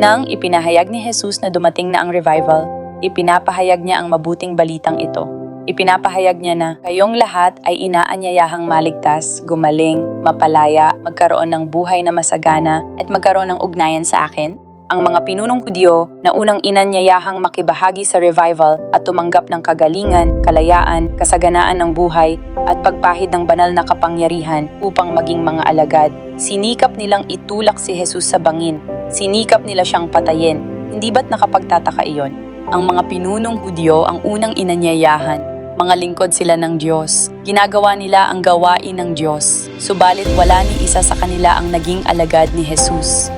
Nang ipinahayag ni Jesus na dumating na ang revival, ipinapahayag niya ang mabuting balitang ito. Ipinapahayag niya na kayong lahat ay inaanyayahang maligtas, gumaling, mapalaya, magkaroon ng buhay na masagana at magkaroon ng ugnayan sa akin. Ang mga pinunong Hudyo na unang inanyayahang makibahagi sa revival at tumanggap ng kagalingan, kalayaan, kasaganaan ng buhay at pagpahid ng banal na kapangyarihan upang maging mga alagad. Sinikap nilang itulak si Jesus sa bangin. Sinikap nila siyang patayin. Hindi ba't nakapagtataka iyon? Ang mga pinunong Hudyo ang unang inanyayahan. Mga lingkod sila ng Diyos. Ginagawa nila ang gawain ng Diyos. Subalit wala ni isa sa kanila ang naging alagad ni Jesus.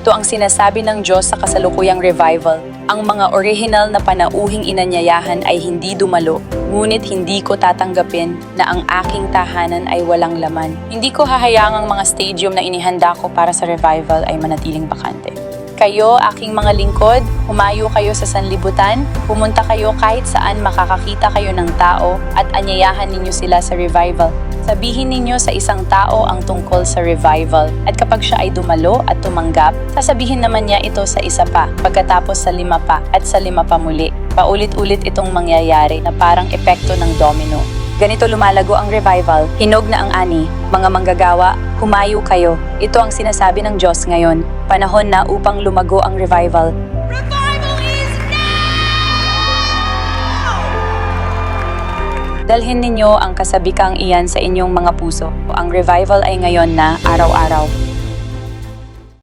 Ito ang sinasabi ng Diyos sa kasalukuyang revival. Ang mga original na panauhing inanyayahan ay hindi dumalo, ngunit hindi ko tatanggapin na ang aking tahanan ay walang laman. Hindi ko hahayaang ang mga stadium na inihanda ko para sa revival ay manatiling bakante. Kayo, aking mga lingkod, humayo kayo sa sanlibutan, pumunta kayo kahit saan makakakita kayo ng tao at anyayahan ninyo sila sa revival. Sabihin ninyo sa isang tao ang tungkol sa revival at kapag siya ay dumalo at tumanggap, sasabihin naman niya ito sa isa pa, pagkatapos sa 5 pa at sa 5 pa muli. Paulit-ulit itong mangyayari na parang epekto ng domino. Ganito lumalago ang revival, hinog na ang ani, mga manggagawa, humayo kayo. Ito ang sinasabi ng Diyos ngayon, panahon na upang lumago ang revival. Dalhin ninyo ang kasabikang iyan sa inyong mga puso. Ang revival ay ngayon na araw-araw.